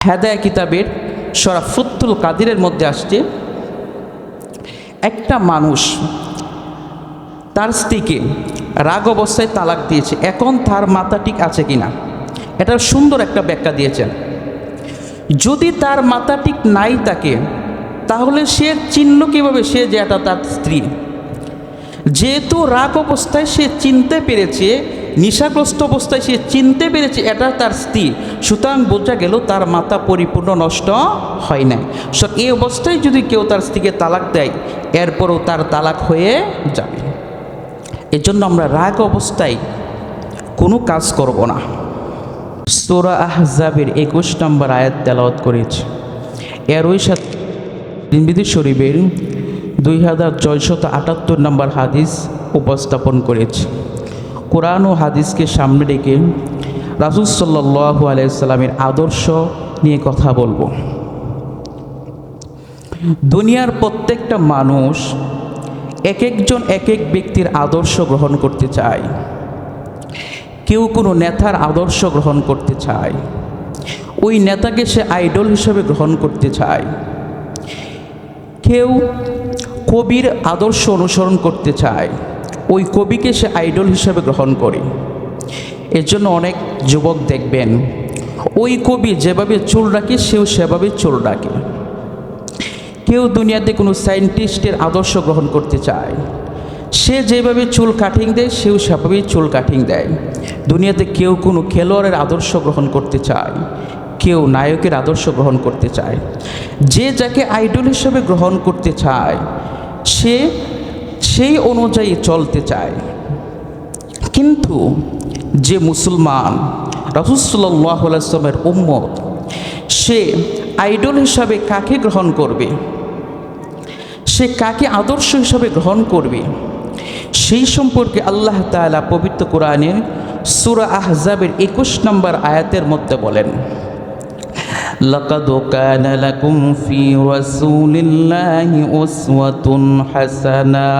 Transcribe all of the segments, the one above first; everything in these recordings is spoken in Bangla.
হেদায়া কিতাবের সূরা ফুতুল কাদিরের মধ্যে আসছে, একটা মানুষ তার স্ত্রীকে রাগ অবস্থায় তালাক দিয়েছে, এখন তার মাথা ঠিক আছে কিনা, এটার সুন্দর একটা ব্যাখ্যা দিয়েছেন। যদি তার মাথা ঠিক নাই থাকে তাহলে সে চিনল কীভাবে সে যে এটা তার স্ত্রী? যেহেতু রাগ অবস্থায় সে চিনতে পেরেছে, নেশাগ্রস্ত অবস্থায় সে চিনতে পেরেছে এটা তার স্ত্রী, সুতরাং বোঝা গেল তার মাথা পরিপূর্ণ নষ্ট হয় নাই। এই অবস্থায় যদি কেউ তার স্ত্রীকে তালাক দেয়, এরপরও তার তালাক হয়ে যাবে। এজন্য আমরা রাগ অবস্থায় কোনো কাজ করব না। সূরা আহজাবের 21 নম্বর আয়াত তেলাওয়াত করেছি। এর ওই সাথে তিরমিজি শরীফের 2678 নম্বর হাদিস উপস্থাপন করেছি। কোরআন ও হাদিসকে সামনে রেখে রাসূল সাল্লাল্লাহু আলাইহি সাল্লামের আদর্শ নিয়ে কথা বলবো। দুনিয়ার প্রত্যেকটা মানুষ এক একজন এক এক ব্যক্তির আদর্শ গ্রহণ করতে চায়। কেউ কোনো নেতার আদর্শ গ্রহণ করতে চায়, ওই নেতাকে সে আইডল হিসেবে গ্রহণ করতে চায়। কেউ কবির আদর্শ অনুসরণ করতে চায়, ওই কবিকে সে আইডল হিসেবে গ্রহণ করে। এর জন্য অনেক যুবক দেখবেন ওই কবি যেভাবে চুল রাখে সেও সেভাবে চুল রাখে। কেউ দুনিয়াতে কোনো সায়েন্টিস্টের আদর্শ গ্রহণ করতে চায়, সে যেভাবে চুল কাটিং দেয় সেও সেভাবেই চুল কাটিং দেয়। দুনিয়াতে কেউ কোনো খেলোয়াড়ের আদর্শ গ্রহণ করতে চায়, কেউ নায়কের আদর্শ গ্রহণ করতে চায়। যে যাকে আইডল হিসেবে গ্রহণ করতে চায় সে সেই অনুযায়ী চলতে চায়। কিন্তু যে মুসলমান রাসূল সাল্লাল্লাহু আলাইহি ওয়াসাল্লামের উম্মত, সে আইডল হিসাবে কাকে গ্রহণ করবে, সে কাকে আদর্শ হিসাবে গ্রহণ করবে, সেই সম্পর্কে আল্লাহ তাআলা পবিত্র কোরআনের সূরা আহজাবের 21 নম্বর আয়াতের মধ্যে বলেন, লাকাদ কানা লাকুম ফি রাসূলিল্লাহি উসওয়াতুন হাসানা।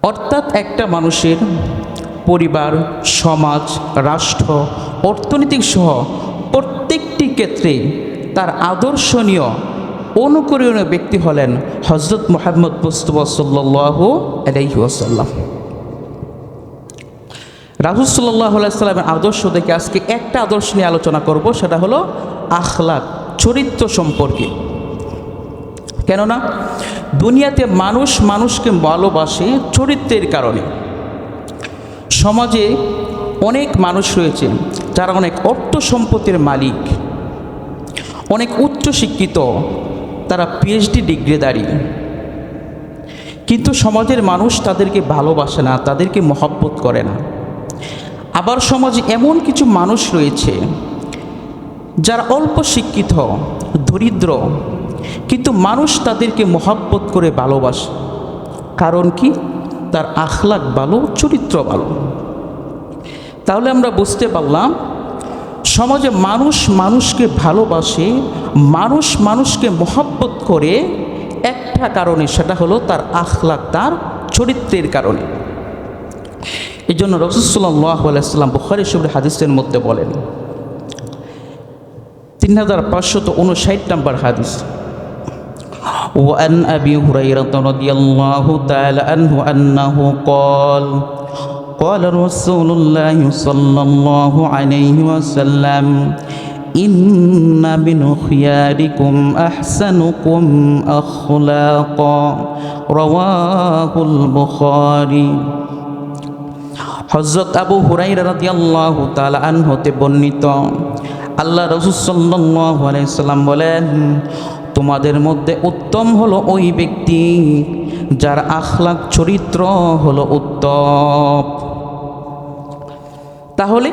অর্থাৎ একটা মানুষের পরিবার, সমাজ, রাষ্ট্র, অর্থনৈতিক সহ প্রত্যেকটি ক্ষেত্রে তার আদর্শনীয় অনুকরণীয় ব্যক্তি হলেন হযরত মুহাম্মদ মুস্তাফা সাল্লাল্লাহু আলাইহি ওয়াসাল্লাম। রাসূল সাল্লাল্লাহু আলাইহি ওয়াসাল্লামের আদর্শ দেখে আজকে একটা আদর্শ নিয়ে আলোচনা করব, সেটা হলো আখলাক, চরিত্র সম্পর্কে। কেননা দুনিয়াতে মানুষ মানুষকে ভালোবাসে চরিত্রের কারণে। সমাজে অনেক মানুষ রয়েছে যারা অনেক অর্থ সম্পত্তির মালিক, অনেক উচ্চ শিক্ষিত, তারা পিএইচডি ডিগ্রিধারী, কিন্তু সমাজের মানুষ তাদেরকে ভালোবাসে না, তাদেরকে মহব্বত করে না। আবার সমাজে এমন কিছু মানুষ রয়েছে যারা অল্প শিক্ষিত, দরিদ্র, কিন্তু মানুষ তাদেরকে মহব্বত করে ভালোবাসে। কারণ কি? তার আখলাক ভালো, চরিত্র ভালো। তাহলে আমরা বুঝতে পারলাম সমাজে মানুষ মানুষকে ভালোবাসে, মানুষ মানুষকে মহব্বত করে একটা কারণে, সেটা হলো তার আখলাক, তার চরিত্রের কারণে। এই জন্য রাসূল সাল্লাল্লাহু আলাইহি ওয়াসাল্লাম বুখারী শরীফের হাদিসের মধ্যে বলেন, 3559 নম্বর হাদিস, وعن أبي هريرة رضي الله تعالى عنه أنه قال قال رسول الله صلى الله عليه وسلم إن من خياركم أحسنكم أخلاقا رواه البخاري। হযরত আবু হুরায়রা রাদিয়াল্লাহু তাআলা আনহু হতে বর্ণিত, আল্লাহ রাসূল সাল্লাল্লাহু আলাইহি ওয়াসাল্লাম বলেন, তোমাদের মধ্যে উত্তম হলো ওই ব্যক্তি যার আখলাক, চরিত্র হলো উত্তম। তাহলে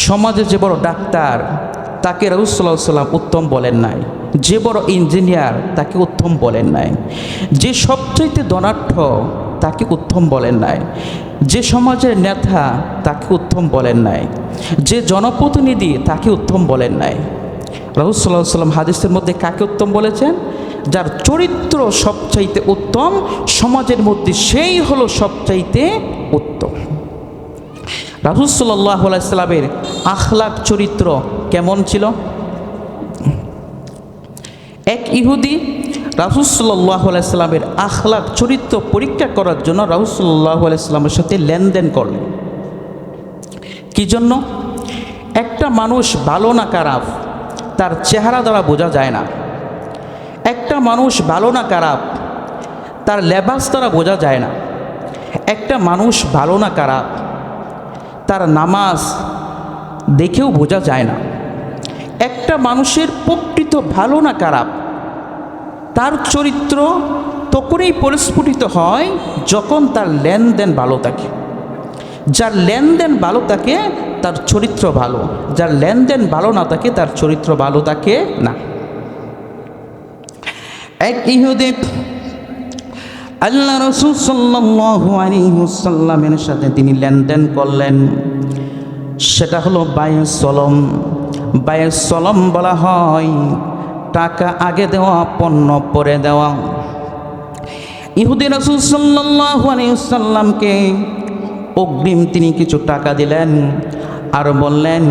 সমাজে যে বড় ডাক্তার তাকে রাসূল সাল্লাল্লাহু আলাইহি ওয়াসাল্লাম উত্তম বলেন নাই, যে বড় ইঞ্জিনিয়ার তাকে উত্তম বলেন নাই, যে সবচাইতে ধনাঢ্য তাকে উত্তম বলেন নাই, যে সমাজের নেতা তাকে উত্তম বলেন নাই, যে জনপ্রতিনিধি তাকে উত্তম বলেন নাই। রাসূল সাল্লাল্লাহু আলাইহি ওয়াসাল্লাম হাদিসের মধ্যে কাকে উত্তম বলেছেন? যার চরিত্র সবচাইতে উত্তম, সমাজের মধ্যে সেই হলো সবচাইতে উত্তম। রাসূল সাল্লাল্লাহু আলাইহি সাল্লামের আখলাক চরিত্র কেমন ছিল? এক ইহুদি রাসূল সাল্লাল্লাহু আলাইহি সাল্লামের আখলাক চরিত্র পরীক্ষা করার জন্য রাসূল সাল্লাল্লাহু আলাইহি সাল্লামের সাথে লেনদেন করলেন। কি জন্য? একটা মানুষ ভালো না খারাপ তার চেহারা দ্বারা বোঝা যায় না। একটা মানুষ ভালো না খারাপ তার লেবাস দ্বারা বোঝা যায় না। একটা মানুষ ভালো না খারাপ তার নামাজ দেখেও বোঝা যায় না। একটা মানুষের প্রকৃত ভালো না খারাপ তার চরিত্র তখনই পরিস্ফুটিত হয় যখন তার লেনদেন ভালো থাকে। যার লেনদেন ভালো থাকে তার চরিত্র ভালো, যার লেনদেন ভালো না থাকে তার চরিত্র ভালো থাকে না। এক ইহুদি আল্লাহ রাসূল সাল্লাল্লাহু আলাইহি ওয়াসাল্লামের সাথে তিনি লেনদেন করলেন। সেটা হলো বায়ে সলম। বায়ে সলম বলা হয় টাকা আগে দেওয়া, পণ্য পরে দেওয়া। ইহুদি রাসূল সাল্লাল্লাহু আলাইহি ওয়াসাল্লামকে অগ্রিম তিনি কিছু টাকা দিলেন আর বললেন,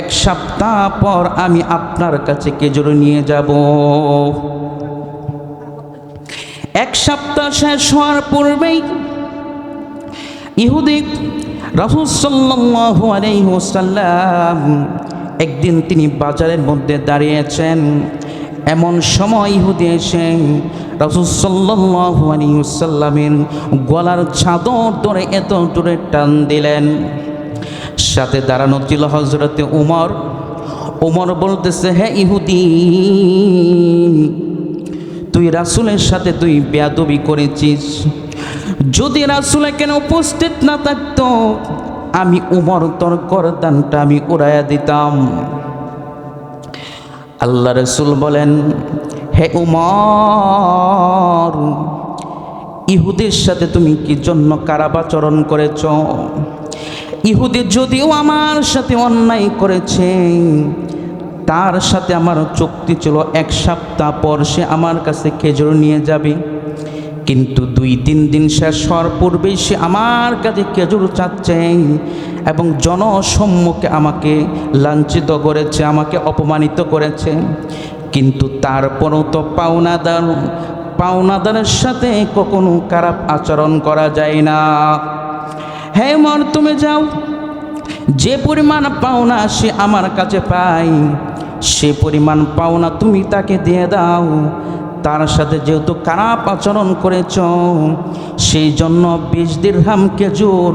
1 সপ্তাহ পর আমি আপনার কাছে খেজুর নিয়ে যাব। 1 সপ্তাহ শেষ হওয়ার পূর্বেই ইহুদি রাসূল সাল্লাল্লাহু আলাইহি ওয়াসাল্লাম একদিন তিনি বাজারের মধ্যে দাঁড়িয়েছেন। এমন সময় ইহুদি এসে রাসূল সাল্লাল্লাহু আলাইহি ওয়াসাল্লামের গলার চাদর ধরে এত দূরে টান দিলেন। সাথে দাঁড়ানো ছিল হযরতে উমর। উমর বলতেছে, হে ইহুদি, তুই রাসূলের সাথে তুই বেয়াদবি করেছিস। যদি রাসূল এখানে উপস্থিত না থাকতো আমি উমর তোর গর্দানটা আমি উড়াইয়া দিতাম। আল্লাহ রাসূল বলেন, হে উমর, ইহুদির সাথে তুমি কি জন্য খারাপ আচরণ করেছ? ইহুদি যদিও আমার সাথে অন্যায় করেছে, তার সাথে আমার চুক্তি ছিল 1 সপ্তাহ পর সে আমার কাছে খেজুর নিয়ে যাবে। কিন্তু 2-3 দিন শেষ হওয়ার পূর্বেই সে আমার কাছে খেজুর চাচ্ছে এবং জনসম্মুখে আমাকে লাঞ্ছিত করেছে, আমাকে অপমানিত করেছে। কিন্তু তারপরও তো পাওনাদারের সাথে কখনো খারাপ আচরণ করা যায় না। হে মর, তুমি যাও, যে পরিমাণ পাওনা সে আমার কাছে পায় সে পরিমাণ পাওনা তুমি তাকে দিয়ে দাও। তার সাথে যেহেতু খারাপ আচরণ করেছ সেই জন্য 20 দিরহাম খেজুর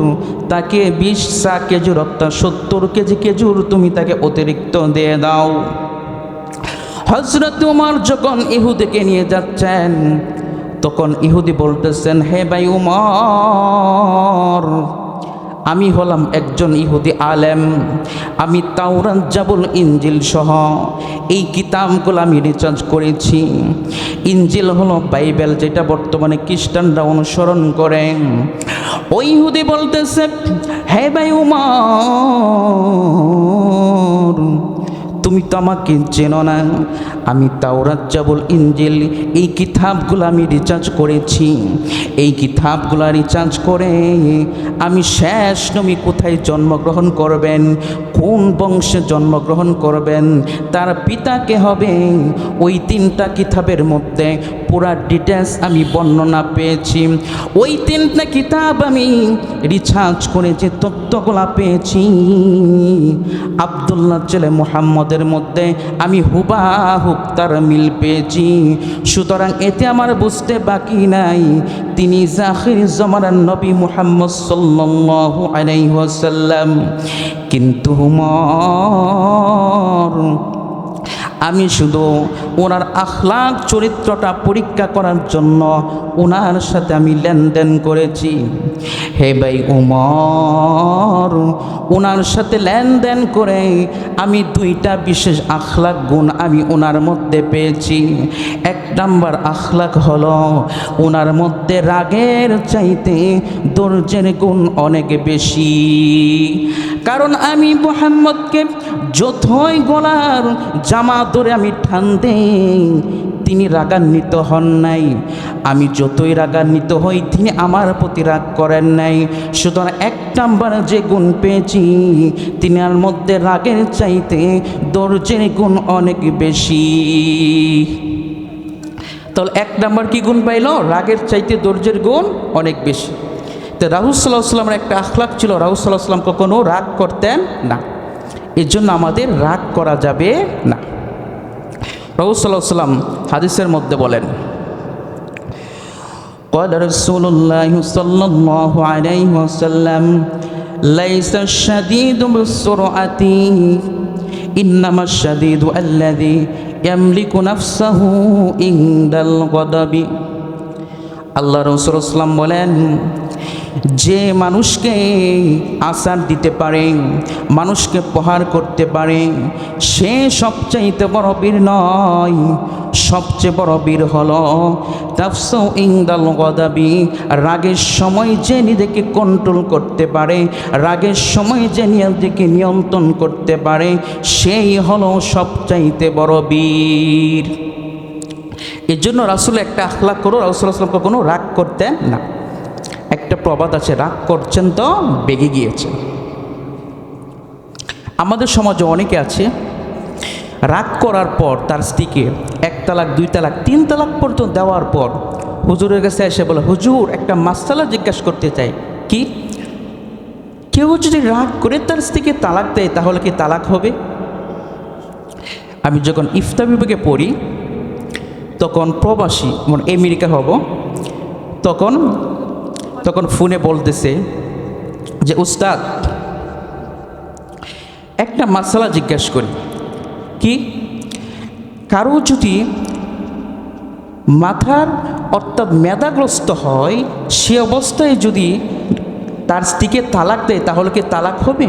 তাকে 20 সা খেজুর অর্থাৎ 70 কেজি খেজুর তুমি তাকে অতিরিক্ত দিয়ে দাও। হযরত উমর যখন ইহুদিকে নিয়ে যাচ্ছেন তখন ইহুদি বলতেছেন, হে ভাই উমর, আমি হলাম একজন ইহুদি আলেম। আমি তাওরাত, জাবুল, ইনজিল সহ এই কিতাবগুলো আমি রিসার্চ করেছি। ইনজিল হলো বাইবেল, যেটা বর্তমানে খ্রিস্টানরা অনুসরণ করে। ওই ইহুদি বলতেছে, হে ভাই উমর, তুমি তো আমাকে চেনো না। আমি তাওরাত, জাবুল, ইনজিল এই কিতাবগুলো আমি রিসার্চ করেছি। এই কিতাবগুলো রিসার্চ করে আমি শেষ নবী কোথায় জন্মগ্রহণ করবেন, কোন বংশে জন্মগ্রহণ করবেন, তার পিতাকে হবে, ওই 3টা কিতাবের মধ্যে পুরা ডিটেলস আমি বর্ণনা পেয়েছি। ওই 3টা কিতাব আমি রিসার্চ করে যে তথ্যগুলো পেয়েছি আব্দুল্লাহ ছেলে মুহাম্মদের মধ্যে আমি হুবাহুব তার মিল পেয়েছি। সুতরাং এতে আমার বুঝতে বাকি নাই তিনি আখির জামানার নবী মুহাম্মদ সাল্লাল্লাহু আলাইহি ওয়াসাল্লাম। কিন্তু উমর, আমি শুধু ওনার আখলাক চরিত্রটা পরীক্ষা করার জন্য ওনার সাথে আমি লেনদেন করেছি। হে ভাই উমর, ওনার সাথে লেনদেন করে আমি 2টা বিশেষ আখলাক গুণ আমি ওনার মধ্যে পেয়েছি। 1 নাম্বার আখলাক হলো ওনার মধ্যে রাগের চাইতে ধৈর্যের গুণ অনেক বেশি। কারণ আমি মুহাম্মদকে যতই গলার জামা ধরে আমি টান দেই তিনি রাগান্বিত হন নাই। আমি যতই রাগান্বিত হই তিনি আমার প্রতি রাগ করেন নাই। সুতরাং এক নাম্বার যে গুণ পেয়েছি, তিনার মধ্যে রাগের চাইতে ধৈর্যের গুণ অনেক বেশি। তাহলে এক নাম্বার কি গুণ পাইল? রাগের চাইতে ধৈর্যের গুণ অনেক বেশি। তো রাসূল সাল্লাল্লাহু আলাইহি ওয়াসাল্লামের একটা আখলাক ছিল, রাসূল সাল্লাল্লাহু আলাইহি ওয়াসাল্লাম কখনো রাগ করতেন না। এর জন্য আমাদের রাগ করা যাবে না। রাসূল সাল্লাল্লাহু আলাইহি ওয়াসাল্লাম হাদিসের মধ্যে বলেন, قال رسول الله صلى الله عليه وسلم ليس الشديد بالسرعة إنما الشديد الذي يملك نفسه عند الغضب। আল্লাহ রাসূল সাল্লাল্লাহু বলেন, যে মানুষকে আসার দিতে পারে, মানুষকে প্রহার করতে পারে, সে সবচাইতে বড় বীর নয়। সবচেয়ে বড় বীর হলো নাফসু ইনদাল গদাবি, রাগের সময় যে নিজেকে কন্ট্রোল করতে পারে, রাগের সময় যে নিজেকে নিয়ন্ত্রণ করতে পারে, সেই হলো সবচাইতে বড় বীর। এর জন্য রাসূল একটা আখলাক করো, রাসূল সাল্লাল্লাহু আলাইহি ওয়াসাল্লাম কখনো রাগ করতেন না। একটা প্রবাদ আছে, রাগ করছেন তো বেগে গিয়েছেন। আমাদের সমাজে অনেকে আছে রাগ করার পর তার স্ত্রীকে 1 তালাক 2 তালাক 3 তালাক পর্যন্ত দেওয়ার পর হুজুরের কাছে এসে বলে, হুজুর একটা মাসআলা জিজ্ঞাসা করতে চাই। কি? কেউ যদি রাগ করে তার স্ত্রীকে তালাক দেয় তাহলে কি তালাক হবে? আমি যখন ইফতা বিভাগে পড়ি তখন প্রবাসী মানে আমেরিকা হব, তখন ফোনে বলতেছে যে উস্তাদ একটা মাসআলা জিজ্ঞাসা করি। কি? কারো যদি মাথার অর্থাৎ মেধাগ্রস্ত হয়, সে অবস্থায় যদি তার স্ত্রীকে তালাক দেয় তাহলে কি তালাক হবে?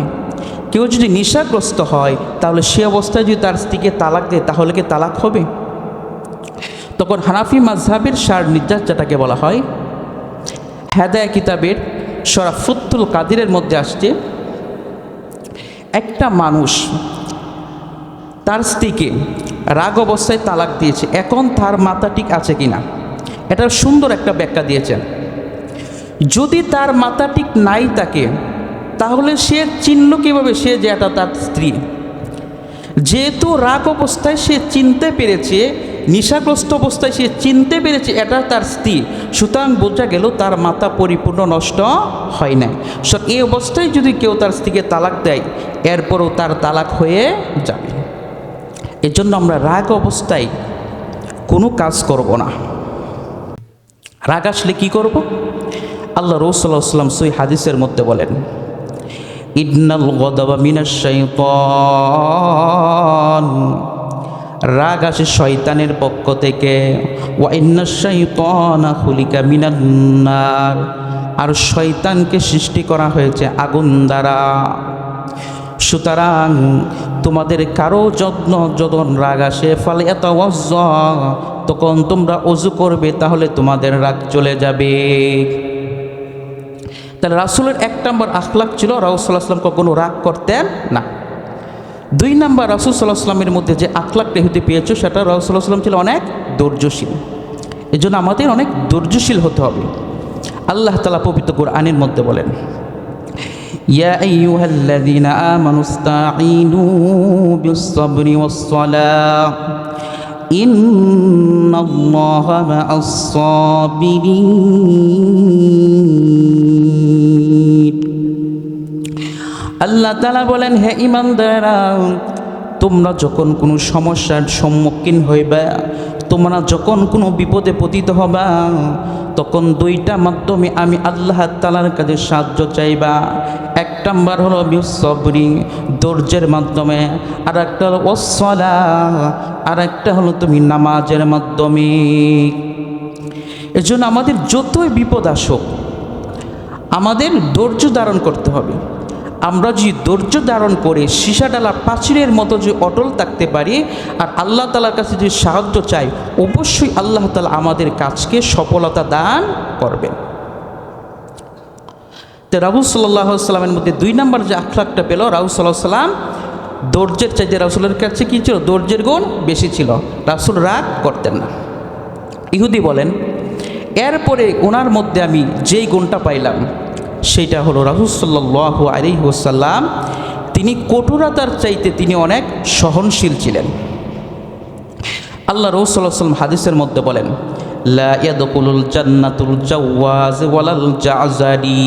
কেউ যদি নেশাগ্রস্ত হয় তাহলে সে অবস্থায় যদি তার স্ত্রীকে তালাক দেয় তাহলে কি তালাক হবে? তখন হানাফি মাযহাবের সার নির্যাস যেটাকে বলা হয়, হেদায়া কিতাবের সূরা ফুতুল কাদিরের মধ্যে আসছে, একটা মানুষ তার স্ত্রীকে রাগ অবস্থায় তালাক দিয়েছে, এখন তার মাথা ঠিক আছে কিনা, এটার সুন্দর একটা ব্যাখ্যা দিয়েছেন। যদি তার মাথা ঠিক নাই থাকে তাহলে সে চিনল কীভাবে সে যে এটা তার স্ত্রী? যেহেতু রাগ অবস্থায় সে চিনতে পেরেছে, নেশাগ্রস্ত অবস্থায় সে চিনতে পেরেছে এটা তার স্ত্রী, সুতরাং বোঝা গেল তার মাথা পরিপূর্ণ নষ্ট হয় নাই। এই অবস্থায় যদি কেউ তার স্ত্রীকে তালাক দেয় এরপরও তার তালাক হয়ে যাবে। এজন্য আমরা রাগ অবস্থায় কোনো কাজ করব না। রাগ আসলে কি করব? আল্লাহ রাসূল সাল্লাল্লাহু আলাইহি ওয়াসাল্লাম সহিহ হাদিসের মধ্যে বলেন, ইন্নাল গদাবা মিনাশ শাইতান, রাগ আসে শয়তানের পক্ষ থেকে। ওয়া ইন্নাশ শাইতানা খুলিকা মিনান নার, আর শয়তানকে সৃষ্টি করা হয়েছে আগুন দ্বারা। সুতরাং তোমাদের কারো যখন রাগ আসে ফালে এত তখন তোমরা ওযু করবে, তাহলে তোমাদের রাগ চলে যাবে। তাহলে রাসূলের 1 নম্বর আখলাক ছিল রাসূল সাল্লাল্লাহু আলাইহি ওয়াসাল্লাম কখনো রাগ করতেন না। 2 নম্বর রাসূল সাল্লাল্লাহু আলাইহি ওয়াসাল্লামের মধ্যে যে আখলাকটা হতে পেয়েছো সেটা রাসূল সাল্লাল্লাহু আলাইহি ওয়াসাল্লাম ছিল অনেক ধৈর্যশীল। এজন্য আমাদের অনেক ধৈর্যশীল হতে হবে। আল্লাহ তাআলা পবিত্র কোরআনের মধ্যে বলেন, ইয়া আইয়ুহাল্লাযীনা আমানুস্তাঈনু বিস-সাবরি ওয়াস-সালাহ ইন্নাল্লাহা মা'আস-সাবিরিন। আল্লাহ তাআলা বলেন, হে ঈমানদাররা, তোমরা যখন কোনো সমস্যার সম্মুখীন হইবা, তোমরা যখন কোনো বিপদে পতিত হবা, তখন 2টা মাধ্যমে আমি আল্লাহ তাআলার কাছে সাহায্য চাইবা। 1 নাম্বার হলো বিস-সাবরি, ধৈর্যের মাধ্যমে, আর একটা হলো ওয়াস-সালাহ, আর একটা হলো তুমি নামাজের মাধ্যমে। এজন্য আমাদের যতই বিপদ আসুক আমাদের ধৈর্য ধারণ করতে হবে। আমরা যদি ধৈর্য ধারণ করে সীসাডালা প্রাচীরের মতো যে অটল থাকতে পারি আর আল্লাহ তাআলার কাছে যদি সাহায্য চাই, অবশ্যই আল্লাহ তাআলা আমাদের কাজকে সফলতা দান করবেন। তো রাসূল সাল্লাল্লাহু আলাইহি ওয়াসাল্লামের মধ্যে 2 নম্বর যে আখলাকটা পেল, রাসূল সাল্লাল্লাহু আলাইহি ওয়াসাল্লাম ধৈর্যের চাইতে রাসূলের কাছে কী ছিল? ধৈর্যের গুণ বেশি ছিল। রাসূল রাগ করতেন না। ইহুদি বলেন, এরপরে ওনার মধ্যে আমি যেই গুণটা পাইলাম সেইটা হলো রাসূল সাল্লাল্লাহু আলাইহি ওয়াসাল্লাম তিনি কঠোরতার চাইতে তিনি অনেক সহনশীল ছিলেন। আল্লাহ রাসূল সাল্লাল্লাহু আলাইহি ওয়াসাল্লাম হাদিসের মধ্যে বলেন, লা ইয়াদখুলুল জান্নাতুল জাওয়াজ ওয়ালাল জাযারি।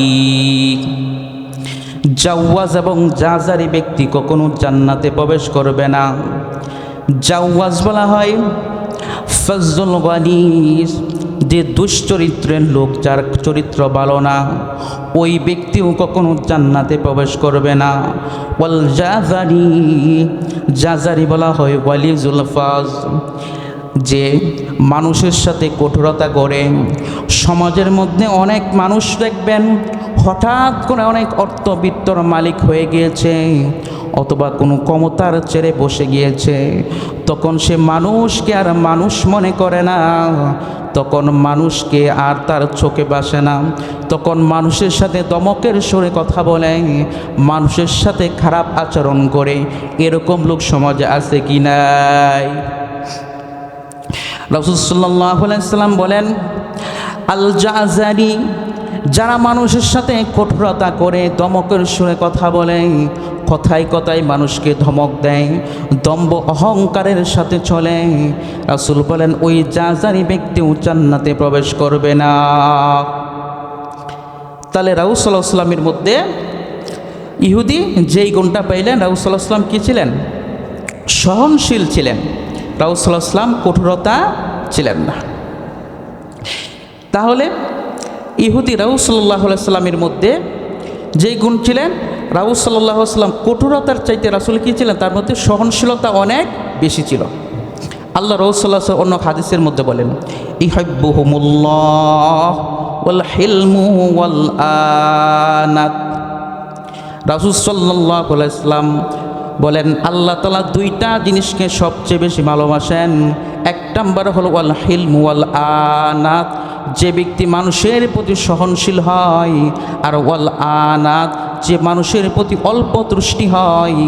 জাওয়াজ এবং জাযারি ব্যক্তি কখনো জান্নাতে প্রবেশ করবে না। জাওয়াজ বলা হয় ফাজ্জুল গালিজ, যে দুশ্চরিত্রের লোক, যার চরিত্র ভালো না, ওই ব্যক্তিও কখনো জান্নাতে প্রবেশ করবে না। ওয়াল জাযারি, জাযারি বলা হয় ওয়ালিজুল ফাজ, যে মানুষের সাথে কঠোরতা করে। সমাজের মধ্যে অনেক মানুষ দেখবেন হঠাৎ করে অনেক অর্থবিত্তর মালিক হয়ে গিয়েছে অথবা কোনো ক্ষমতার চেড়ে বসে গিয়েছে, তখন সে মানুষকে আর মানুষ মনে করে না, তখন মানুষকে আর তার চোখে বাসে না, তখন মানুষের সাথে দমকের সুরে কথা বলে, মানুষের সাথে খারাপ আচরণ করে। এরকম লোক সমাজে আছে কি নাই? রাসূল সাল্লাল্লাহু আলাইহি ওয়াসাল্লাম বলেন, আল জাযারি, যারা মানুষের সাথে কঠোরতা করে, দমকের সুরে কথা বলে, কথায় কথায় মানুষকে ধমক দেয়, দম্ভ অহংকারের সাথে চলে, রাসূল বলেন ওই জাযারি ব্যক্তিও জান্নাতে প্রবেশ করবে না। তাহলে রাসূল সাল্লাল্লাহু আলাইহি ওয়াসাল্লামের মধ্যে ইহুদি যেই গুণটা পাইলেন, রাসূল সাল্লাল্লাহু আলাইহি ওয়াসাল্লাম কী ছিলেন? সহনশীল ছিলেন। রাসূল সাল্লাল্লাহু আলাইহি ওয়াসাল্লাম কঠোরতা ছিলেন না। তাহলে ইহুদি রাসূল সাল্লাল্লাহু আলাইহি ওয়াসাল্লামের মধ্যে যেই গুণ ছিলেন, রাসূল সাল্লাল্লাহু আলাইহি ওয়াসাল্লাম কঠোরতার চাইতে রাসূল কী ছিলেন? তার মধ্যে সহনশীলতা অনেক বেশি ছিল। আল্লাহ রাসূল সাল্লাল্লাহু আলাইহি ওয়াসাল্লাম অন্য হাদিসের মধ্যে বলেন, ইউহিব্বুহুমুল্লাহ ওয়াল হিলমু ওয়াল আনাত। রাসূল সাল্লাল্লাহু আলাইহি ওয়াসাল্লাম বলেন আল্লাহ তাআলা দুইটা জিনিসকে সবচেয়ে বেশি ভালোবাসেন। এক নম্বর হলো ওয়াল হিলমু ওয়াল আনাত, যে ব্যক্তি মানুষের প্রতি সহনশীল হয়, আর ওয়াল আনাত, যে মানুষের প্রতি অল্প তুষ্টি হয়,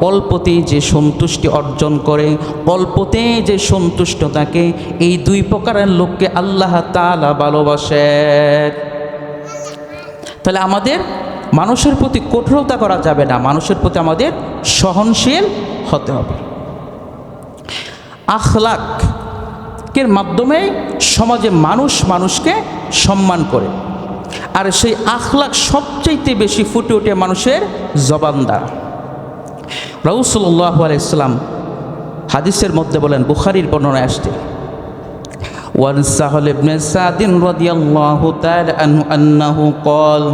অল্পতে যে সন্তুষ্টি অর্জন করে, অল্পতে যে সন্তুষ্ট থাকে, এই দুই প্রকারের লোককে আল্লাহ তাআলা ভালোবাসেন। তাহলে আমাদের মানুষের প্রতি কঠোরতা করা যাবে না, মানুষের প্রতি আমাদের সহনশীল হতে হবে। আখলাকের মাধ্যমে সমাজে মানুষ মানুষকে সম্মান করে, আর সেই আখলাক সবচাইতে বেশি ফুটে ওঠে মানুষের জবান দ্বারা। রাসূল সাল্লাল্লাহু আলাইহি ওয়াসাল্লাম হাদিসের মধ্যে বলেন, বুখারীর বর্ণনায় আসছে, ওয়ান সাহল ইবনে সাদ রাদিয়াল্লাহু তাআলা আনহু আন্নাহু ক্বাল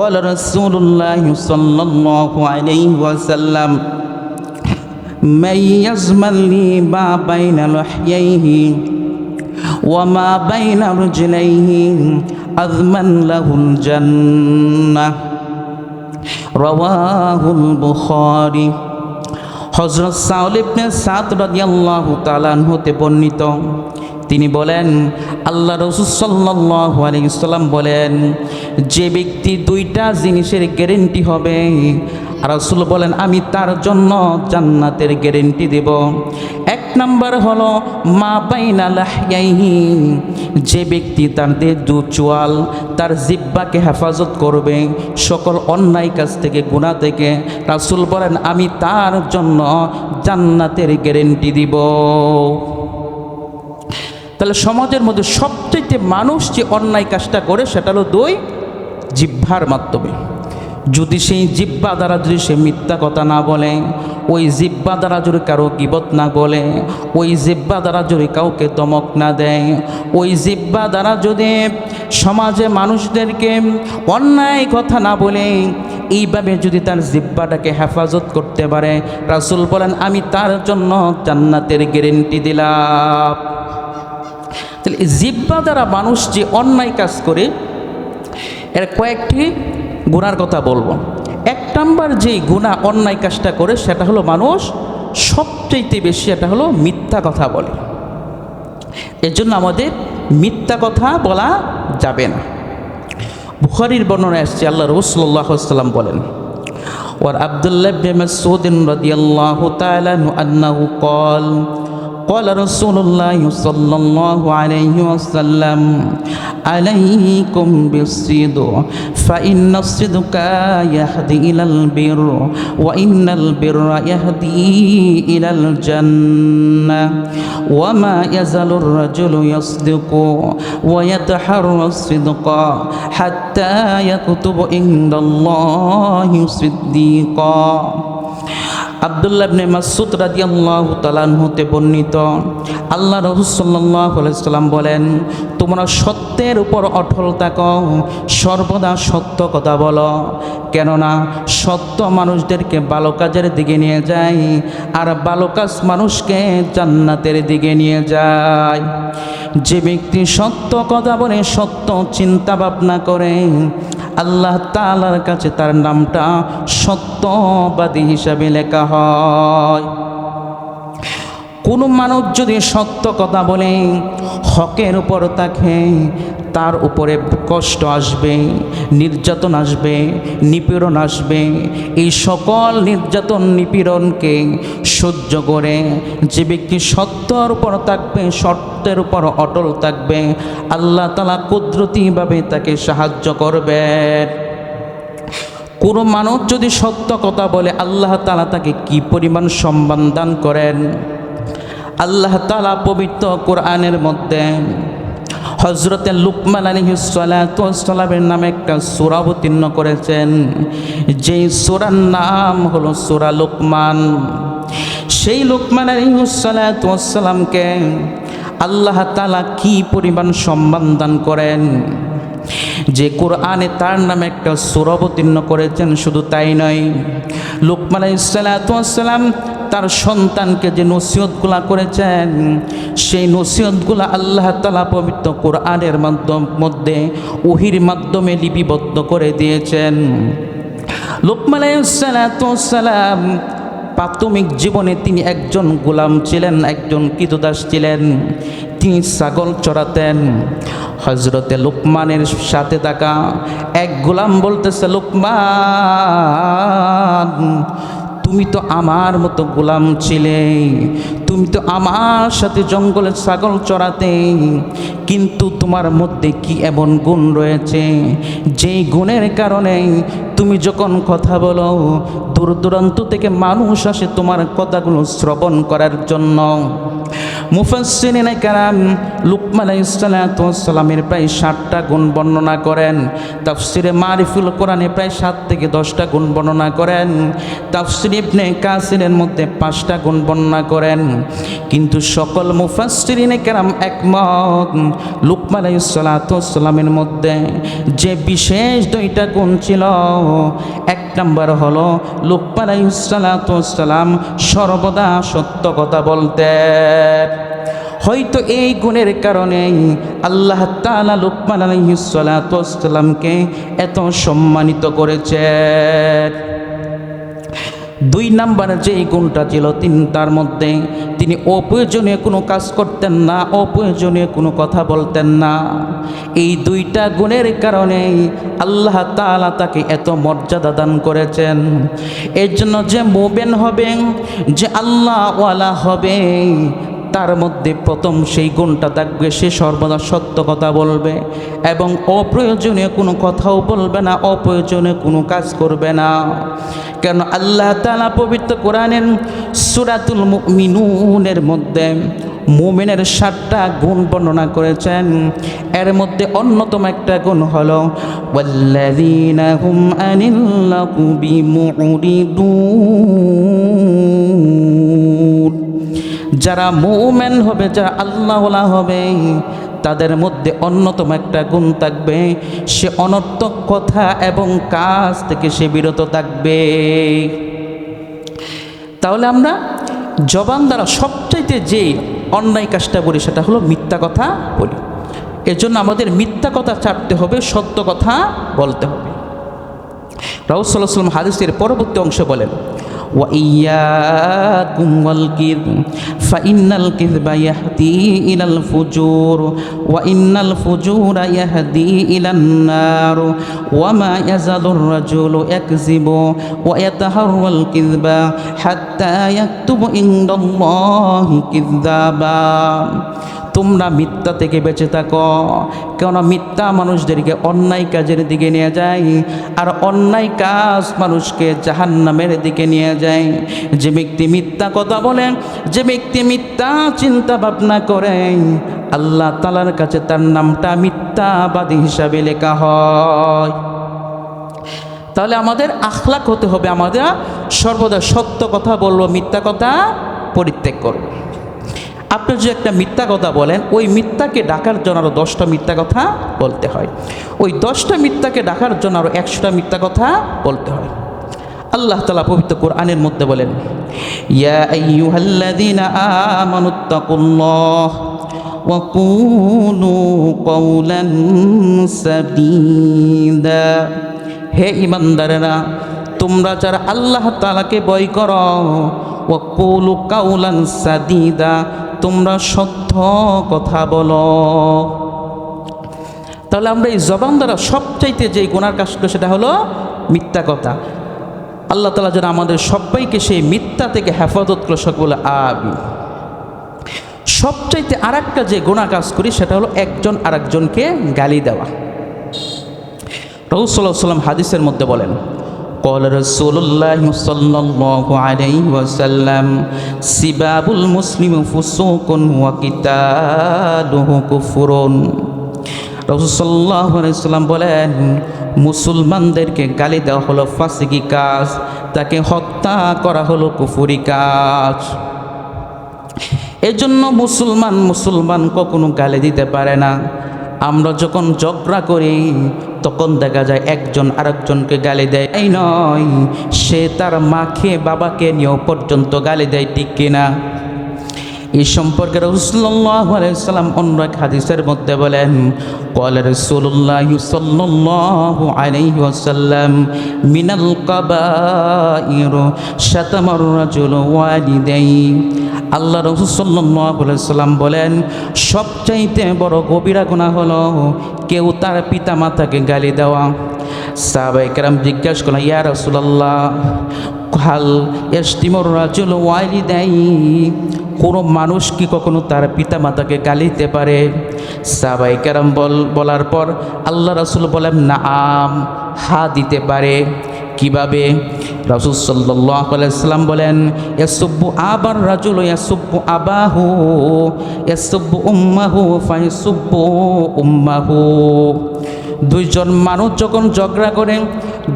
قال رسول الله صلى الله عليه وسلم من يزمن لي ما بين لحييه وما بين رجليه أضمن له الجنة رواه البخاري। হযরত সাউল ইবনে সাদ রাদিয়াল্লাহু তাআলা আনহু হতে বর্ণিত, তিনি বলেন আল্লাহ রাসূল সাল্লাল্লাহু আলাইহি ওয়াসাল্লাম বলেন, যে ব্যক্তি দুইটা জিনিসের গ্যারেন্টি হবে, রাসূল বলেন আমি তার জন্য জান্নাতের গ্যারেন্টি দেব। এক নাম্বার হলো মা বাইনা লাহইয়াইহি, যে ব্যক্তি তার দু চোয়াল, তার জিহ্বাকে হেফাজত করবে সকল অন্যায় কাজ থেকে, গুনাহ থেকে, রাসূল বলেন আমি তার জন্য জান্নাতের গ্যারেন্টি দিব। তাহলে সমাজের মধ্যে সবচেয়ে মানুষ যে অন্যায় কাজটা করে সেটা হলো দুই জিহ্বার মাধ্যমে। যদি সেই জিহ্বা দ্বারা যদি সে মিথ্যা কথা না বলে, ওই জিহ্বা দ্বারা যদি কারো গীবত না বলে, ওই জিহ্বা দ্বারা যদি কাউকে দমক না দেয়, ওই জিহ্বা দ্বারা যদি সমাজে মানুষদেরকে অন্যায় কথা না বলে, এইভাবে যদি তার জিহ্বাটাকে হেফাজত করতে পারে, রাসূল বলেন আমি তার জন্য জান্নাতের গ্যারেন্টি দিলাম। তাহলে জিহ্বা দ্বারা মানুষ যে অন্যায় কাজ করে, এর কয়েকটি গুনার কথা বলবো। এক নাম্বার যে গুনাহ অন্যায় কাজটা করে সেটা হলো মানুষ সবচেয়ে বেশি এটা হলো মিথ্যা কথা বলে। এর জন্য আমাদের মিথ্যা কথা বলা যাবে না। বুখারীর বর্ণনায় আসছে আল্লাহ রাসূল সাল্লাল্লাহু আলাইহি ওয়াসাল্লাম বলেন, ওয়া আব্দুল্লাহ ইবনে মাসউদ রাদিয়াল্লাহু তাআলা আনহু ক্বাল قال رسول الله صلى الله عليه وسلم عليكم بالصدق فإن الصدق يهدي إلى البر وإن البر يهدي إلى الجنة وما يزال الرجل يصدق ويتحرى الصدق حتى يكتب عند الله صديقا আব্দুল্লাহ ইবনে মাসউদ রাদিয়াল্লাহু তাআলা হতে বর্ণিত আল্লাহ রাসূল সাল্লাল্লাহু আলাইহি সাল্লাম বলেন, তোমরা সত্যের উপর অটল থাকো, সর্বদা সত্য কথা বলো, কেননা সত্য মানুষদেরকে ভালো কাজের দিকে নিয়ে যায় আর ভালো কাজ মানুষকে জান্নাতের দিকে নিয়ে যায়। যে ব্যক্তি সত্য কথা বলে, সত্য চিন্তা ভাবনা করে, আল্লাহ তাআলার কাছে তার নামটা সত্যবাদী হিসাবে লেখা হয়। কোনো মানুষ যদি সত্য কথা বলে, হকের উপর থাকে, তার উপরে কষ্ট আসবে, নির্যাতন আসবে, নিপীড়ন আসবে। এই সকল নির্যাতন নিপীড়নকে সহ্য করে যে ব্যক্তি সত্যের উপর থাকবে, সত্যের উপর অটল থাকবে, আল্লাহ তাআলা কুদরতিভাবে তাকে সাহায্য করবেন। কোনো মানুষ যদি সত্য কথা বলে, আল্লাহ তাআলা তাকে কি পরিমাণ সম্মান দান করেন। আল্লাহ তাআলা পবিত্র কোরআনের মধ্যে হযরতে লুকমান আলাইহিস সালাতু ওয়াস সালামের নামে একটা সূরা অবতীর্ণ করেছেন, যেই সূরার নাম হলো সূরা লুকমান। সেই লুকমান আলাইহিস সালাতু ওয়াস সালামকে আল্লাহ তাআলা কি পরিমাণ সম্মান দান করেন, যে কোরআনে তার নামে একটা সূরা অবতীর্ণ করেছেন। শুধু তাই নয়, লুকমান আলাইহিস সালাতু ওয়াস সালাম তার সন্তানকে যে নসিহতগুলা করেছেন, সেই নসিহতগুলা আল্লাহ তাআলা পবিত্র কোরআনের মধ্যে ওহীর মাধ্যমে লিপিবদ্ধ করে দিয়েছেন। লুকমান আলাইহিস সালাতু ওয়াস সালাম প্রাথমিক জীবনে তিনি একজন গোলাম ছিলেন, একজন কৃতদাস ছিলেন। তিনি ছাগল চড়াতেন। হযরতে লুকমানের সাথে থাকা এক গোলাম বলতেছে, লুকমান, তুমি তো আমার মতো গোলাম ছিলে, তুমি তো আমার সাথে জঙ্গলে ছাগল চড়াতে, কিন্তু তোমার মধ্যে কি এমন গুণ রয়েছে যেই গুণের কারণে তুমি যখন কথা বলো, দূর দূরান্ত থেকে মানুষ আসে তোমার কথাগুলো শ্রবণ করার জন্য। মুফাসসিরিনে কেরাম লুকমান আলাইহিস সালাতু ওয়াস সালামের প্রায় 60টা গুণ বর্ণনা করেন। তাফসিরে মারিফুল কোরআনে প্রায় 7 থেকে 10টা গুণ বর্ণনা করেন। তাফসির ইবনে কাসিরের মধ্যে 5টা গুণ বর্ণনা করেন। কিন্তু সকল মুফাসসিরিনে কেরাম একমত, লুকমান আলাইহিস সালাতু ওয়াস সালামের মধ্যে যে বিশেষ 2টা গুণ ছিল। এক নম্বর হলো লুকমান আলাইহিস সালাতু ওয়াস সালাম সর্বদা সত্য কথা বলতেন। হয়তো এই গুণের কারণেই আল্লাহ তাআলা লুকমান আলাইহিস সালাতু ওয়াস সালামকে এত সম্মানিত করেছেন। 2 নম্বর যেই গুণটা ছিল তার মধ্যে, তিনি অপ্রয়োজনীয় কোনো কাজ করতেন না, অপ্রয়োজনীয় কোনো কথা বলতেন না। এই 2টা গুণের কারণে আল্লাহ তাআলা তাকে এত মর্যাদা দান করেছেন। এর জন্য যে মুমিন হবে, যে আল্লাহওয়ালা হবে, তার মধ্যে প্রথম সেই গুণটা থাকবে, সে সর্বদা সত্য কথা বলবে এবং অপ্রয়োজনীয় কোনো কথাও বলবে না, অপ্রয়োজনীয় কোনো কাজ করবে না। কেন আল্লাহ তাআলা পবিত্র কোরআনের সূরাতুল মুমিনুনের মধ্যে মুমিনের 7টা গুণ বর্ণনা করেছেন। এর মধ্যে অন্যতম একটা গুণ হলো ওয়াল্লাযীনা হুম আনিল লাগুবি মুরিদুন। যারা মুমিন হবে, যারা আল্লাহওয়ালা হবে, তাদের মধ্যে অন্যতম একটা গুণ থাকবে, সে অনর্থক কথা এবং কাজ থেকে সে বিরত থাকবে। তাহলে আমরা জবান দ্বারা সবচাইতে যে অন্যায় কাজটা বলি সেটা হলো মিথ্যা কথা বলি। এজন্য আমাদের মিথ্যা কথা ছাড়তে হবে, সত্য কথা বলতে হবে। রাসূল সাল্লাল্লাহু আলাইহি ওয়াসাল্লাম হাদিসের পরবর্তী অংশে বলেন, ওয়া ইয়াকুম ওয়াল কিযব ফাইন্নাল কিযবা ইয়াহদি ইলাল ফুজুর ওয়া ইন্নাল ফুজুরা ইয়াহদি ইলান নার ওয়া মা ইয়াজালুর রাজুলু ইয়াকযিবু ওয়া ইয়াতাহাররাল কিযবা হাত্তা ইয়াকতুবু ইনদাল্লাহি কিযযাবা। তোমরা মিথ্যা থেকে বেঁচে থাকো, কেননা মিথ্যা মানুষদেরকে অন্যায় কাজের দিকে নিয়ে যায়, আর অন্যায় কাজ মানুষকে জাহান্নামের দিকে নিয়ে যায়। যে ব্যক্তি মিথ্যা কথা বলেন, যে ব্যক্তি মিথ্যা চিন্তা ভাবনা করে, আল্লাহ তাআলার কাছে তার নামটা মিথ্যাবাদী হিসাবে লেখা হয়। তাহলে আমাদের আখলাক হতে হবে, আমাদের সর্বদা সত্য কথা বলবো, মিথ্যা কথা পরিত্যাগ করব। আপনি যে একটা মিথ্যা কথা বলেন, ওই মিথ্যাকে ডাকার জন্য আরও 10টা মিথ্যা কথা বলতে হয়, ওই 10টা মিথ্যাকে ডাকার জন্য আরও 100টা মিথ্যা কথা বলতে হয়। আল্লাহ তাআলা পবিত্র কোরআনের মধ্যে বলেন, ইয়া আইয়ুহাল্লাযীনা আমানুত্তাকুল্লাহ ওয়া কুলু কওলান সাদীদা। হে ঈমানদারেরা, তোমরা যারা আল্লাহ তাআলাকে ভয় করো, ওয়া কুলু কাওলান সাদীদা, তোমরা সত্য কথা বলো। তাহলে আমরা এই জবান দ্বারা সবচাইতে যে গুনার কাজ করি সেটা হলো মিথ্যা কথা। আল্লাহ তাআলা যেন আমাদের সবাইকে সেই মিথ্যা থেকে হেফাজত করে, সকলে আমিন। সবচাইতে আরেকটা যে গুনাহ কাজ করি সেটা হলো একজন আরেকজনকে গালি দেওয়া। রাসূল সাল্লাল্লাহু আলাইহি ওয়াসাল্লাম হাদিসের মধ্যে বলেন, قال رسول الله صلى الله عليه وسلم سباب المسلم فسوق وقتاله كفر। রাসূল সাল্লাল্লাহু আলাইহি ওয়াসাল্লাম বলেন, মুসলমানদেরকে গালি দেওয়া হলো ফাসিকি কাজ, তাকে হত্যা করা হলো কুফরি কাজ। এজন্য মুসলমান কখনো গালি দিতে পারে না। আমরা যখন ঝগড়া করি তখন দেখা যায় একজন আরেকজনকে গালি দেয়, এই নয় সে তার মাকে বাবাকে নিয়েও পর্যন্ত গালি দেয়, ঠিক কিনা? এই সম্পর্কে রাসূলুল্লাহ সাল্লাল্লাহু আলাইহি ওয়াসাল্লাম অন্য এক হাদিসের মধ্যে বলেন, ক্বালা রাসূলুল্লাহ সাল্লাল্লাহু আলাইহি ওয়াসাল্লাম মিনাল কাবাইর শাতামার রাজুলু ওয়ালিদাইহি। আল্লাহ রাসূল সাল্লাল্লাহু আলাইহি ওয়াসাল্লাম বলেন, সবচাইতে বড় কবিরা গুনাহ হলো কেউ তার পিতা মাতাকে গালি দেওয়া। সাহাবায়ে কেরাম জিজ্ঞাসা করলেন, ইয়া রাসূলুল্লাহ হাল ইয়াশতিমুর রাজুলু ওয়ালিদাইহি, কোনো মানুষ কি কখনো তার পিতা মাতাকে গালি দিতে পারে? সাহাবায়ে কেরাম বলার পর আল্লাহ রাসূল বলেন, নাআম, হা দিতে পারে। কিভাবে? রাসূল সাল্লাল্লাহু আলাইহি ওয়াসাল্লাম বলেন, ইয়াসুব্বু আবার রাজুলু ইয়াসুব্বু আবাহু ইয়াসুব্বু উম্মাহু ফায়াসুব্বু উম্মাহু। দুইজন মানুষ যখন ঝগড়া করে,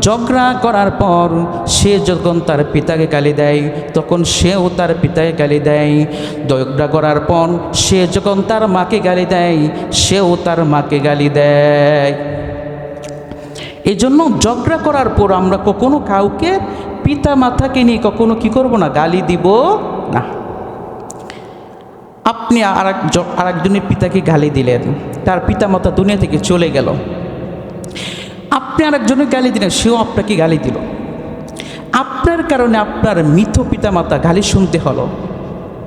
ঝগড়া করার পর সে যখন তার পিতাকে গালি দেয় তখন সেও তার পিতাকে গালি দেয়। ঝগড়া করার পর সে যখন তার মাকে গালি দেয় সেও তার মাকে গালি দেয়। এই জন্য ঝগড়া করার পর আমরা কখনো কাউকে পিতা মাতাকে নিয়ে কখনো কি করব না, গালি দিব না। আপনি আরেকজনের পিতাকে গালি দিলেন, তার পিতা মাতা দুনিয়া থেকে চলে গেল, আপনি আরেকজনের গালি দিলেন, সেও আপনাকে গালি দিল, আপনার কারণে আপনার মৃত পিতা মাতা গালি শুনতে হলো।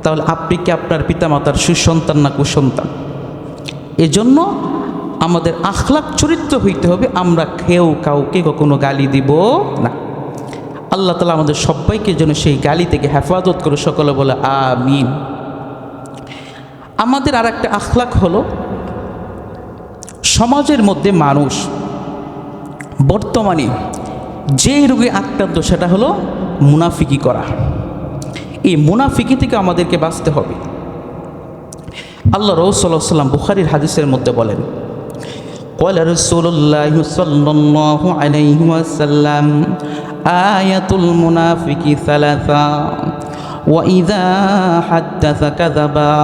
তাহলে আপনি কি আপনার পিতা মাতার সুসন্তান না কুসন্তান? এজন্য আমাদের আখলাক চরিত্র হইতে হবে, আমরা কেউ কাউকে কখনো গালি দিব না। আল্লাহ তাআলা আমাদের সবাইকে যেন সেই গালি থেকে হেফাজত করে, সকলে বলে আমিন। আমাদের আর একটা আখলাক হলো, সমাজের মধ্যে মানুষ বর্তমানে যে রোগে আক্রান্ত সেটা হলো মুনাফিকি করা। এই মুনাফিকি থেকে আমাদেরকে বাঁচতে হবে। আল্লাহ রাসূল সাল্লাল্লাহু আলাইহি ওয়াসাল্লাম বুখারীর হাদিসের মধ্যে বলেন, ক্বালা রাসূলুল্লাহ সাল্লাল্লাহু আলাইহি ওয়াসাল্লাম আয়াতুল মুনাফিকি সালাসা وإذا حدث كذبا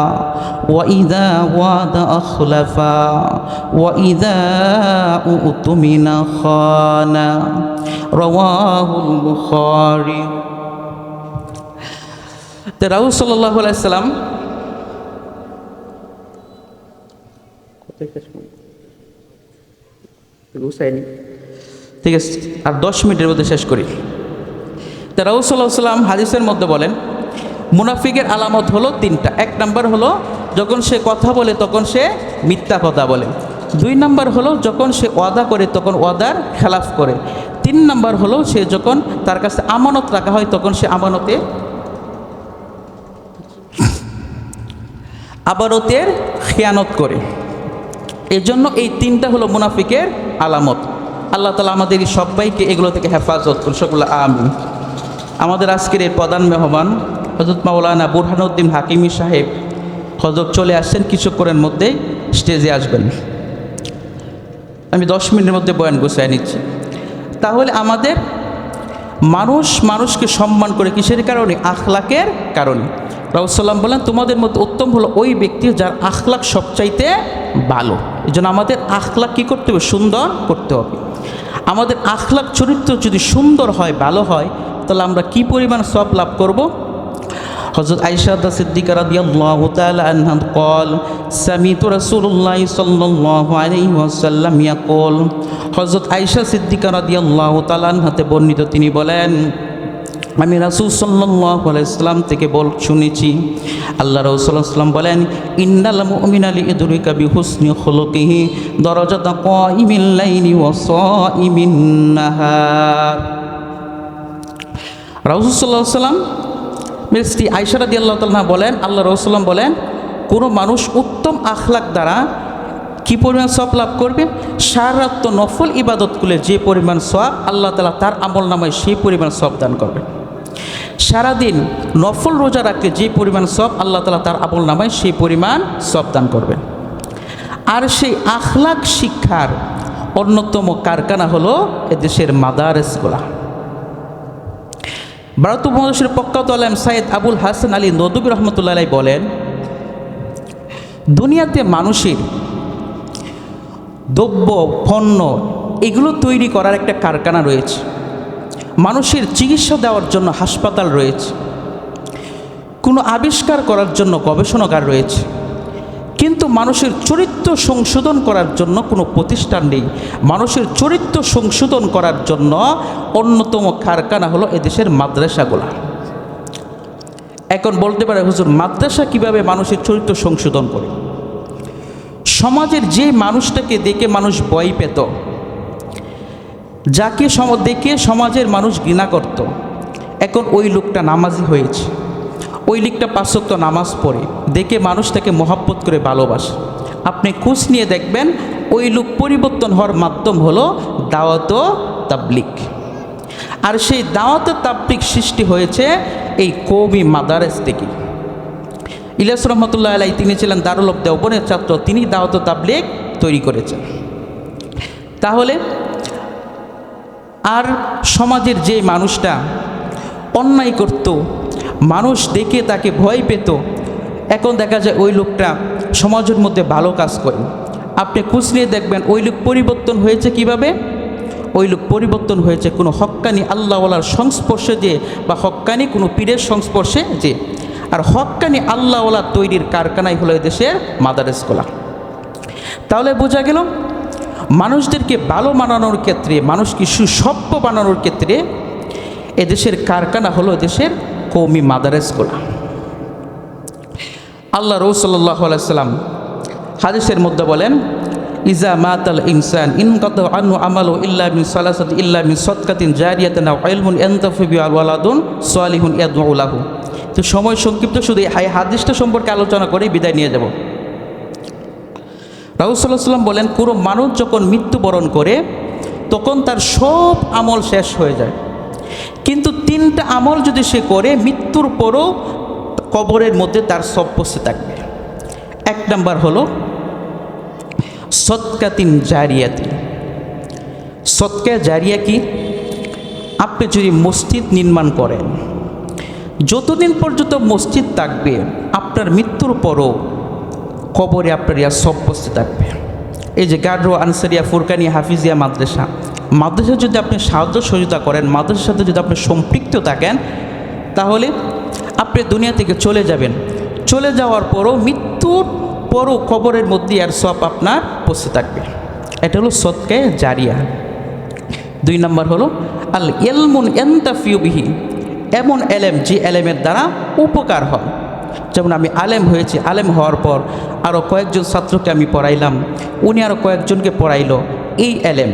وإذا وعد أخلفا وإذا اؤتمن خان رواه البخاري। রাসূল সাল্লাল্লাহু আলাইহি ওয়াসাল্লাম ঠিক আছে, আর 10 মিনিটের মধ্যে শেষ করি। তা রাসূলুল্লাহ সাল্লাল্লাহু আলাইহি ওয়াসাল্লাম হাদিসের মধ্যে বলেন মুনাফিকের আলামত হলো তিনটা। এক নাম্বার হলো যখন সে কথা বলে তখন সে মিথ্যা কথা বলে। দুই নাম্বার হলো যখন সে ওয়াদা করে তখন ওয়াদার খেলাফ করে। তিন নাম্বার হলো সে যখন তার কাছে আমানত রাখা হয় তখন সে আমানতের খেয়ানত করে। এজন্য এই তিনটা হলো মুনাফিকের আলামত। আল্লাহ তাআলা আমাদের সবাইকে এগুলো থেকে হেফাজত করুন, সকলে আমিন। আমাদের আজকের এই প্রধান মেহমান হযরত মাওলানা বুরহানুদ্দিন হাকিমি সাহেব হযরত চলে আসছেন, কিছুক্ষণের মধ্যেই স্টেজে আসবেন। আমি 10 মিনিটের মধ্যে বয়ান গুছিয়ে নিচ্ছি। তাহলে আমাদের মানুষকে সম্মান করে কিসের কারণে? আখলাকের কারণে। রাসূলুল্লাহ বলেন তোমাদের মধ্যে উত্তম হলো ওই ব্যক্তি যার আখলাক সবচাইতে ভালো। এই জন্য আমাদের আখলাক কী করতে হবে? সুন্দর করতে হবে। আমাদের আখলাক চরিত্র যদি সুন্দর হয়, ভালো হয়, তাহলে আমরা কি পরিমাণ সওয়াব লাভ করব? হযরত আয়েশা সিদ্দিকা রাদিয়াল্লাহু তাআলা আনহা قال سمعت رسول الله صلى الله عليه وسلم يقول হযরত আয়েশা সিদ্দিকা রাদিয়াল্লাহু তাআলা আনহাতে বর্ণিত, তিনি বলেন আমি রাসূল সাল্লাল্লাহু আলাইহি ওয়াসাল্লাম থেকে শুনেছি আল্লাহ রাসূল সাল্লাল্লাহু আলাইহি ওয়াসাল্লাম বলেন ইন্নাল মুমিনা লিইদরিকা বিহুসনি খুলুকিহি দারাজাতা কাইমিল লাইলি ওয়া সাইমিন নাহার। রাসূল সাল্লাল্লাহু আলাইহি ওয়াসাল্লাম স্ত্রী আয়েশা রাদিয়াল্লাহু তাআলা বলেন আল্লাহ রাসূল বলেন কোনো মানুষ উত্তম আখলাক দ্বারা কি পরিমাণ সওয়াব লাভ করবে? সারাত নফল ইবাদতগুলো যে পরিমাণ সওয়াব আল্লাহ তাআলা তার আমল নামায় সেই পরিমাণ সওয়াব দান করবে। সারাদিন নফল রোজা রাখলে যে পরিমাণ সওয়াব আল্লাহ তাআলা তার আমল নামায় সেই পরিমাণ সওয়াব দান করবে। আর সেই আখলাক শিক্ষার অন্যতম কারখানা হলো এদেশের মাদারেসগুলা। ভারত উপমহাদেশের প্রখ্যাত আলেম সাইয়েদ আবুল হাসান আলী নদভী রহমতুল্লাহ আলাইহি বলেন দুনিয়াতে মানুষের দ্রব্য পণ্য এগুলো তৈরি করার একটা কারখানা রয়েছে, মানুষের চিকিৎসা দেওয়ার জন্য হাসপাতাল রয়েছে, কোনো আবিষ্কার করার জন্য গবেষণাগার রয়েছে, কিন্তু মানুষের চরিত্র সংশোধন করার জন্য কোনো প্রতিষ্ঠান নেই। মানুষের চরিত্র সংশোধন করার জন্য অন্যতম কারখানা হলো এদেশের মাদ্রাসাগুলা। এখন বলতে পারে হুজুর মাদ্রাসা কিভাবে মানুষের চরিত্র সংশোধন করে? সমাজের যে মানুষটাকে দেখে মানুষ ভয় পেত, যাকে দেখে সমাজের মানুষ ঘৃণা করত, এখন ওই লোকটা নামাজি হয়েছে, ওই লোকটা 5 ওয়াক্ত নামাজ পড়ে, দেখে মানুষ তাকে মহব্বত করে ভালোবাসে। আপনি খোঁজ নিয়ে দেখবেন ওই লোক পরিবর্তন হওয়ার মাধ্যম হলো দাওয়াত ও তাবলীগ। আর সেই দাওয়াত ও তাবলীগ সৃষ্টি হয়েছে এই কওমি মাদারেস থেকে। ইলিয়াস রহমতুল্লাহ আলাইহি তিনি ছিলেন দারুল উলূম দেওবন্দের ছাত্র, তিনি দাওয়াত ও তাবলীগ তৈরি করেছেন। তাহলে আর সমাজের যে মানুষটা অন্যায় করত, মানুষ দেখে তাকে ভয় পেত, এখন দেখা যায় ওই লোকটা সমাজের মধ্যে ভালো কাজ করে। আপনি খোঁজ নিয়ে দেখবেন ওই লোক পরিবর্তন হয়েছে কিভাবে? ওই লোক পরিবর্তন হয়েছে কোনো হক্কানি আল্লাহওয়ালার সংস্পর্শে যে, বা হক্কানি কোনো পীরের সংস্পর্শে যে। আর হক্কানি আল্লাহওয়ালা তৈরির কারখানাই হলো এদেশের মাদারেসগুলা। তাহলে বোঝা গেল মানুষদেরকে ভালো বানানোর ক্ষেত্রে, মানুষকে সুসভ্য বানানোর ক্ষেত্রে এদেশের কারখানা হলো এদেশের কওমি মাদারেসগুলা। আল্লাহ রাসূল সাল্লাল্লাহু আলাইহি ওয়াসাল্লাম হাদিসের মধ্যে বলেন ইজা মাতাল ইনসান ইনকাতা আনহু আমালু ইল্লা মিন সালাসাতি ইল্লা মিন সাদকাতিন জারিয়াতিন আও ইলমুন ইয়ানতাফি বিহি আও ওয়ালাদুন সালিহুন ইয়াদউ লাহু। তো সময় সংক্ষিপ্ত, শুধু এই হাদিসটা সম্পর্কে আলোচনা করে বিদায় নিয়ে যাব। রাসূল সাল্লাল্লাহু আলাইহি ওয়াসাল্লাম বলেন কোনো মানুষ যখন মৃত্যুবরণ করে তখন তার সব আমল শেষ হয়ে যায়, কিন্তু 3টা আমল যদি সে করে মৃত্যুর পরও কবরের মধ্যে তার সব বসে থাকবে। 1 নাম্বার হলো সদকাতিন জারিয়াতি। সদকা জারিয়া কি? আপনি যদি মসজিদ নির্মাণ করেন, যতদিন পর্যন্ত মসজিদ থাকবে আপনার মৃত্যুর পরও কবরে আপনার সব বসতে থাকবে। এই যে গাড্র আনসারিয়া ফুরকানিয়া হাফিজিয়া মাদ্রাসা যদি আপনি সাহায্য সহযোগিতা করেন, মাদ্রাসার সাথে যদি আপনি সম্পৃক্ত থাকেন, তাহলে আপনি দুনিয়া থেকে চলে যাবেন। চলে যাওয়ার পরও মৃত্যুর পরও কবরের মধ্যে আর সব আপনার বসে থাকবে। এটা হলো সদকায়ে জারিয়া। 2 নাম্বার হলো আল ইলমুন ইয়ানতাফিউ বিহি। এমন এলেম যে এলেমের দ্বারা উপকার হয়। যেমন আমি আলেম হয়েছি, আলেম হওয়ার পর আরও কয়েকজন ছাত্রকে আমি পড়াইলাম, উনি আরও কয়েকজনকে পড়াইল, এই এলেম।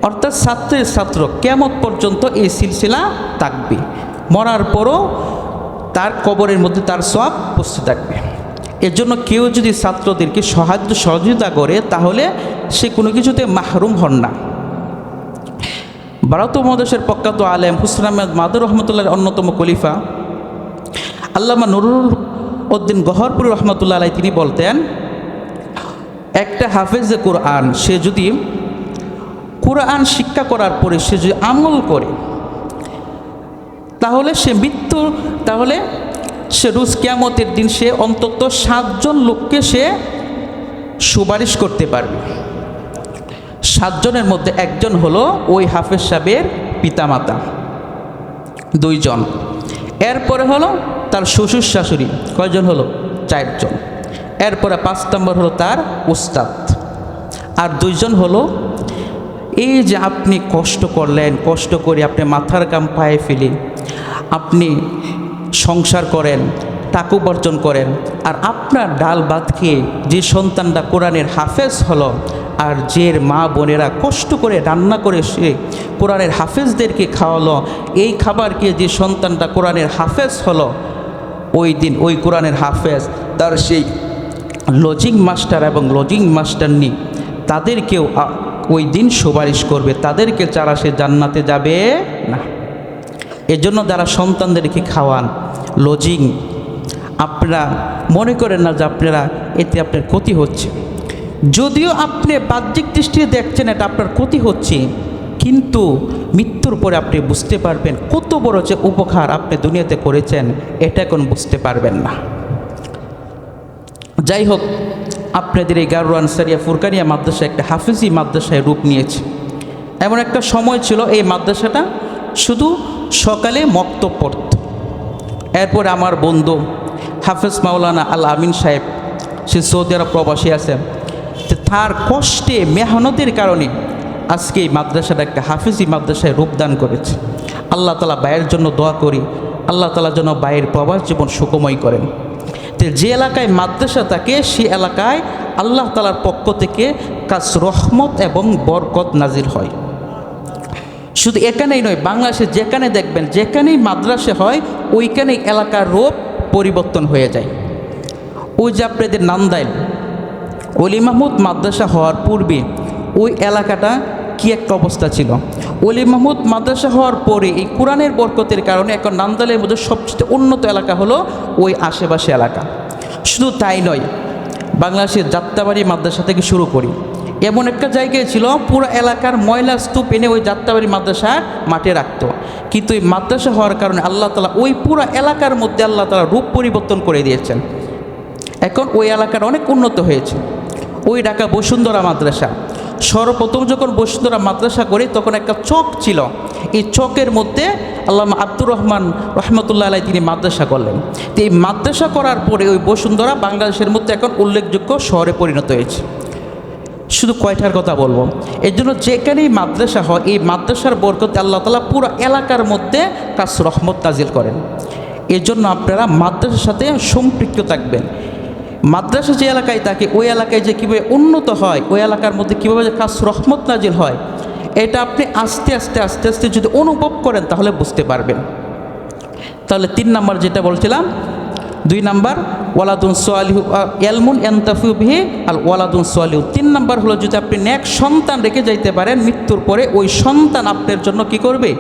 অর্থাৎ ছাত্রের ছাত্র কিয়ামত পর্যন্ত এই সিলসিলা থাকবে, মরার পরও তার কবরের মধ্যে তার সওয়াব বসতে থাকবে। এর জন্য কেউ যদি ছাত্রদেরকে সহযোগিতা করে তাহলে সে কোনো কিছুতে মাহরুম হন না। ভারত মহাদেশের প্রখ্যাত আলেম হুসেন আহমেদ মাদুর রহমতুল্লাহর অন্যতম খলিফা আল্লামা নুরুল উদ্দিন গহরপুরি রহমতুল্লাহ আলাই তিনি বলতেন, একটা হাফেজে কোরআন সে যদি কোরআন শিক্ষা করার পরে সে যদি আমল করে তাহলে সে রোজ কিয়ামতের দিন সে অন্তত 7 জন লোককে সে সুপারিশ করতে পারবে। 7 জনের মধ্যে একজন হলো ওই হাফেজ সাহেবের পিতামাতা, 2 জন। এরপরে হলো তার শ্বশুর শাশুড়ি, কয়জন হলো? 4 জন। এরপরে 5 নম্বর হলো তার উস্তাদ, আর 2 জন হলো এই যে আপনি কষ্ট করলেন, কষ্ট করে আপনি মাথার ঘাম পায়ে ফেলে আপনি সংসার করেন, টাকা উপার্জন করেন, আর আপনার ডাল ভাত খেয়ে যে সন্তানটা কোরআনের হাফেজ হলো, আর যে মা বোনেরা কষ্ট করে রান্না করে সে কোরআনের হাফেজদেরকে খাওয়ালো, এই খাবারকে যে সন্তানটা কোরআনের হাফেজ হলো, ওই দিন ওই কোরআনের হাফেজ তার সেই লজিং মাস্টার এবং লজিং মাস্টারনি তাদেরকেও ওই দিন সুপারিশ করবে, তাদেরকে ছাড়া সে জান্নাতে যাবে না। এজন্য যারা সন্তানদেরকে খাওয়ান লজিং, আপনারা মনে করেন না যে আপনারা এতে আপনার ক্ষতি হচ্ছে। যদিও আপনি বাহ্যিক দৃষ্টিতে দেখছেন এটা আপনার ক্ষতি হচ্ছে, কিন্তু মৃত্যুর পরে আপনি বুঝতে পারবেন কত বড় যে উপকার আপনি দুনিয়াতে করেছেন, এটা এখন বুঝতে পারবেন না। যাই হোক, আপনাদের এই গারুল আনসারিয়া ফুরকানিয়া মাদ্রাসা একটা হাফিজি মাদ্রাসায় রূপ নিয়েছে। এমন একটা সময় ছিল এই মাদ্রাসাটা শুধু সকালে মক্তব পড়ত। এরপর আমার বন্ধু হাফেজ মাওলানা আল আমিন সাহেব, সে সৌদি আরব প্রবাসী আছেন, তার কষ্টে মেহনতের কারণে আজকে এই মাদ্রাসাটা একটা হাফিজি মাদ্রাসায় রূপদান করেছে। আল্লাহ তাআলা ভাইয়ের জন্য দোয়া করি, আল্লাহ তাআলা যেন ভাইয়ের প্রবাস জীবন সুখময় করেন। তো যে এলাকায় মাদ্রাসা থাকে সেই এলাকায় আল্লাহ তাআলার পক্ষ থেকে কাজ রহমত এবং বরকত নাজিল হয়। শুধু এখানেই নয়, বাংলাদেশে যেখানে দেখবেন যেখানেই মাদ্রাসা হয় ওইখানেই এলাকার রূপ পরিবর্তন হয়ে যায়। ওই যে আপনাদের নান্দাইল ওলি মাহমুদ মাদ্রাসা হওয়ার পূর্বে ওই এলাকাটা কি একটা অবস্থা ছিল। ওলি মাহমুদ মাদ্রাসা হওয়ার পরে এই কোরআনের বরকতের কারণে এখন নান্দাইলের মধ্যে সবচেয়ে উন্নত এলাকা হলো ওই আশেপাশে এলাকা। শুধু তাই নয়, বাংলাদেশের যাত্রাবাড়ি মাদ্রাসা থেকে শুরু করি, এমন একটা জায়গায় ছিল পুরো এলাকার ময়লা স্তূপ এনে ওই যাত্রাবাড়ি মাদ্রাসার মাঠে রাখত। কিন্তু এই মাদ্রাসা হওয়ার কারণে আল্লাহ তাআলা ওই পুরো এলাকার মধ্যে আল্লাহ তাআলা রূপ পরিবর্তন করে দিয়েছেন। এখন ওই এলাকার অনেক উন্নত হয়েছে। ওই ঢাকা বসুন্ধরা মাদ্রাসা, সর্বপ্রথম যখন বসুন্ধরা মাদ্রাসা করি তখন একটা চক ছিল, এই চকের মধ্যে আল্লামা আব্দুর রহমান রহমতুল্লাহ আলাই তিনি মাদ্রাসা করলেন। তো এই মাদ্রাসা করার পরে ওই বসুন্ধরা বাংলাদেশের মধ্যে এখন উল্লেখযোগ্য শহরে পরিণত হয়েছে। শুধু কয়টার কথা বলবো, এর জন্য যেখানেই মাদ্রাসা হয় এই মাদ্রাসার বরকতে আল্লাহ তাআলা পুরো এলাকার মধ্যে কাজ রহমত নাজিল করেন। এর জন্য আপনারা মাদ্রাসার সাথে সম্পৃক্ত থাকবেন। মাদ্রাসা যে এলাকায় থাকে ওই এলাকায় যে কীভাবে উন্নত হয়, ওই এলাকার মধ্যে কীভাবে যে কাজ রহমত নাজিল হয়, এটা আপনি আস্তে আস্তে আস্তে আস্তে যদি অনুভব করেন তাহলে বুঝতে পারবেন। তাহলে 3 নাম্বার যেটা বলছিলাম, 2 নাম্বার ওয়ালাদুন সালিহু ইলমুন ইয়ানতাফিউ বিহি আল ওয়ালাদুন সালিহু। 3 নাম্বার হলো যদি আপনি নেক সন্তান রেখে যাইতে পারেন মৃত্যুর পরে ওই সন্তান আপনার জন্য কি করবে?